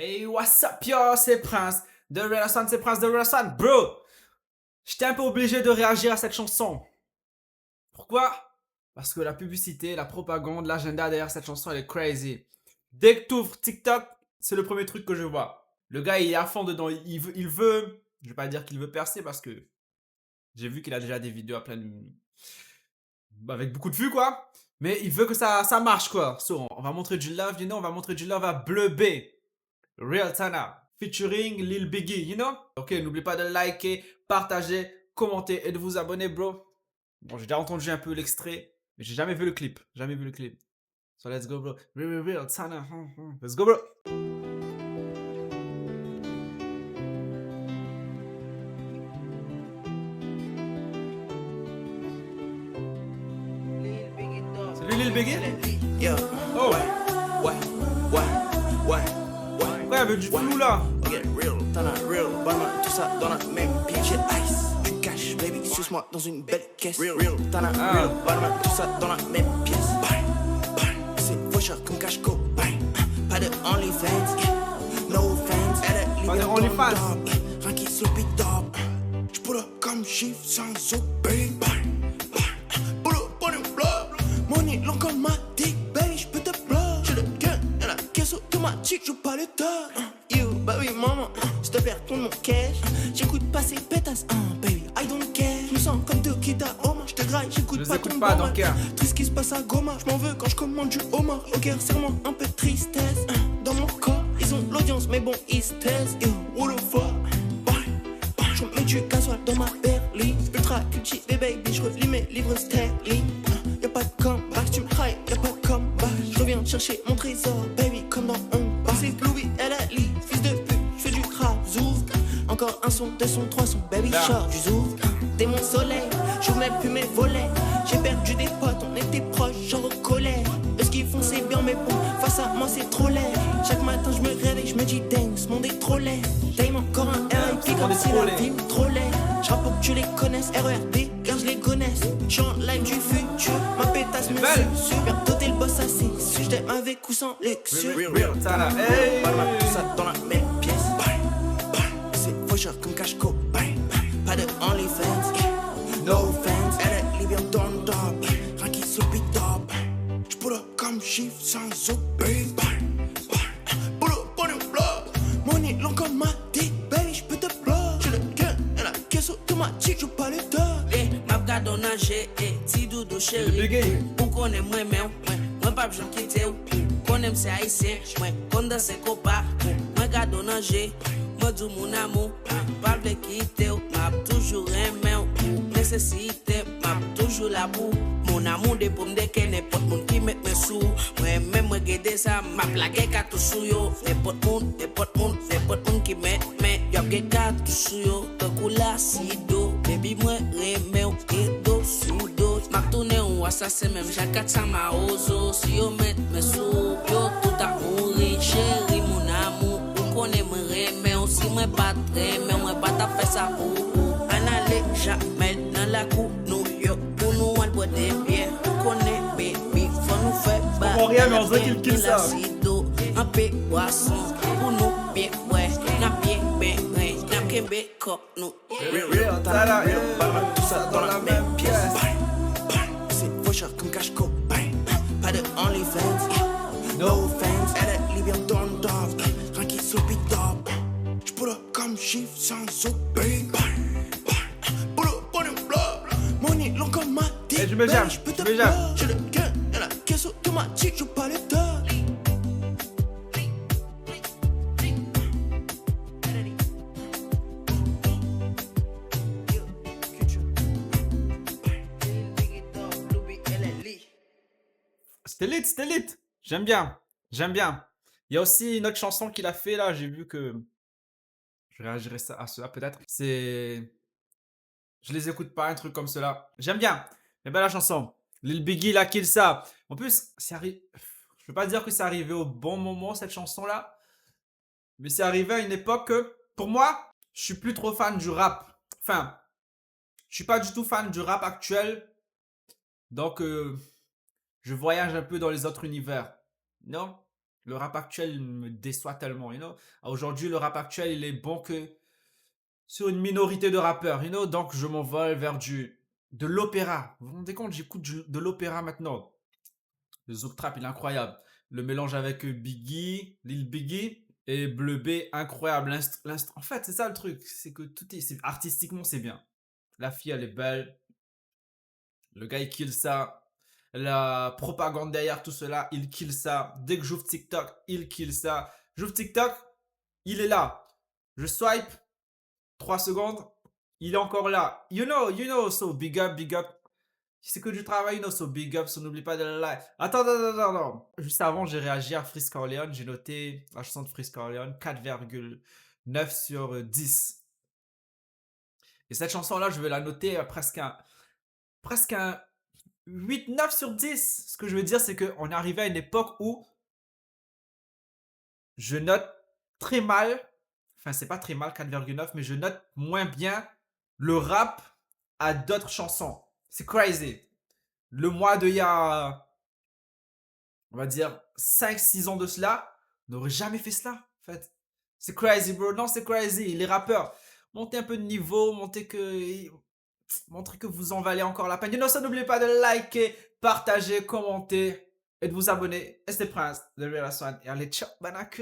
Hey, what's up, yo, c'est Prince de Real Son, c'est Prince de Real Son. Bro, j'étais un peu obligé de réagir à cette chanson. Pourquoi? Parce que la publicité, la propagande, l'agenda derrière cette chanson, elle est crazy. Dès que tu ouvres TikTok, c'est le premier truc que je vois. Le gars, il est à fond dedans. Je vais pas dire qu'il veut percer parce que j'ai vu qu'il a déjà des vidéos à avec beaucoup de vues, quoi. Mais il veut que ça marche, quoi. So, on va montrer du love, on va montrer du love à Bleu B. Real Tana, featuring Lil Biggie, Ok, n'oublie pas de liker, partager, commenter et de vous abonner, bro. Bon, j'ai déjà entendu un peu l'extrait, mais j'ai jamais vu le clip. Jamais vu le clip. So let's go, bro. Real Tana. Let's go, bro. C'est lui, Lil Biggie? Oh. Ouais. Ouais, il y avait du flou là. Get real, t'en as real, bonne tout ça dans la même pièce. J'ai ice, du cash, baby, suce-moi dans une belle caisse. Real, t'en as real, bonne tout ça dans la même pièce. C'est faux cher comme cash co. Pas de OnlyFans, no fans. Pas de OnlyFans. Rien qui sloppy top. J'pull up comme chiffre sans obéir. Pull up on une bloc. Money long comme ma dick, baby, j'peux te bloquer. J'ai le gun et la caisse automatique, j'joue pas le temps. Bah oui maman, s'il te plaît retourne mon cash. J'écoute pas ces pétasses, baby, I don't care. Je me sens comme deux Kita Omar, j'te graille, j'écoute pas ton pas, bon donc, tout ce qui se passe à Goma, j'm'en veux quand j'commande du homard. Au cœur serre-moi un peu de tristesse. Dans mon corps, ils ont l'audience mais bon ils se taisent. Yo, what the fuck. J'mets du gasoil dans ma berline. Ultra cultivé baby, j'relis mes livres sterling. Y'a pas de comeback, tu me high, y'a pas de comeback. J'reviens chercher mon trésor, baby, comme dans un bar. C'est Bluey, elle a lit, fils de pute, j'fais du rap, zouf. Encore un son, deux sons, trois sons, baby, sort du zouf. T'es mon soleil, j'ouvre même plus mes volets. J'ai perdu des potes, on était proches, genre au collège. Eux ce qu'ils font c'est bien, mais bon, face à moi c'est trop laid. Chaque matin je me réveille, je me dis dang, ce monde est trop laid. Time encore un RIP comme si la vie me trop laid. J'rappe pour que tu les connaisses, RERD, car je les connaisse. J'suis en live du futur, ma pétasse me suce. Bientôt t'es le boss assez, si je t'aime avec ou sans luxure. Real Tana, hey. Tout ça dans la même pièce. C'est faux cher comme cash co. Pas de OnlyFans, no fans. Elle est bien dans le top, rien qui se beat top. J'pull up comme chiffre sans obéir. Pull up on une bloc, money long comme ma dick, baby, j'peux te bloquer. J'ai le gun et la caisse automatique, j'joue pas le top. M'a gado nager, ti doudou chéri. Ou konen mwen men, mwen pa bjom kite ou. Konen mse haisyen, mwen danse kopa. Mwen gado nager, mwen dou moun amou. Pal de kite ou, m'a toujou remen ou. Nesesite, m'a toujou la bou. Mon amou de pou mdeke, nepot moun ki met men sou. Mwen men mwen gede sa, m'a plage katou sou yo. Nepot moun ki met men. Yop ge katou sou yo, kakou la sido. Baby mwen reme ou kedo sou do. Mak toune ou asase même jakat sa ma ozo. Si yo met men sou, yo tout a mouri. Chéri mon amour, ou konen mwen reme ou. Si mwen pat reme, mwen pat a fè sa ou. An ale jamel nan la kou nou yo. Pou nou an boit de bien, ou konen baby, fò nou fè ba. comprends rien, mais on dirait qu'il kill ça. Un peu poisson, pour nous bien, ouais. N'a bien, n'a kembe kok nou. Real Tana, hey. Tout ça dans la même pièce. C'est faux cher comme cash co. Pas de OnlyFans, no fans. Elle est bien dans le top, rien qui se beat top. J'pull up comme chiffre sans obéir. Pull up on une bloc, money long comme ma dick. Je me jame, J'peux te je me jame. bloquer. J'ai le gun et la caisse automatique, j'joue pas le top. C'était lit. J'aime bien. Il y a aussi une autre chanson qu'il a fait là, j'ai vu que je réagirais à cela peut-être. C'est... Je les écoute pas, un truc comme cela. J'aime bien. Mais ben la chanson. Lil Biggie, la kill ça. En plus, c'est arrivé... Je peux pas dire que c'est arrivé au bon moment cette chanson là. Mais c'est arrivé à une époque que, pour moi, je suis plus trop fan du rap. Enfin, je suis pas du tout fan du rap actuel. Donc, je voyage un peu dans les autres univers. Non? Le rap actuel il me déçoit tellement, you know. Aujourd'hui, le rap actuel, il est bon que sur une minorité de rappeurs, you know. Donc, je m'envole vers de l'opéra. Vous vous rendez compte, j'écoute de l'opéra maintenant. Le Zouk Trap, il est incroyable. Le mélange avec Biggie, Lil Biggie et Bleu B, incroyable. En fait, c'est ça le truc. C'est que artistiquement, c'est bien. La fille, elle est belle. Le gars, il kill ça. La propagande derrière tout cela, il kill ça. Dès que j'ouvre TikTok, il kill ça. J'ouvre TikTok, il est là. Je swipe, 3 secondes, il est encore là. You know, so big up, big up. C'est que du travail, you know, so big up, so n'oublie pas de la like. Attends. Juste avant, j'ai réagi à Frisk Orleans, j'ai noté la chanson de Frisk Orleans 4,9 sur 10. Et cette chanson-là, je vais la noter à presque un 8-9 sur 10. Ce que je veux dire, c'est qu'on est arrivé à une époque où je note très mal, enfin c'est pas très mal 4,9, mais je note moins bien le rap à d'autres chansons. C'est crazy. Le mois de il y a, on va dire, 5-6 ans de cela, n'aurait jamais fait cela, en fait. C'est crazy, bro. Non, c'est crazy. Les rappeurs, montez un peu de niveau, montrez que vous en valez encore la peine. You know, ça, n'oubliez pas de liker, partager, commenter et de vous abonner. Et c'était Prince de Real Swan. Et allez, ciao, banake.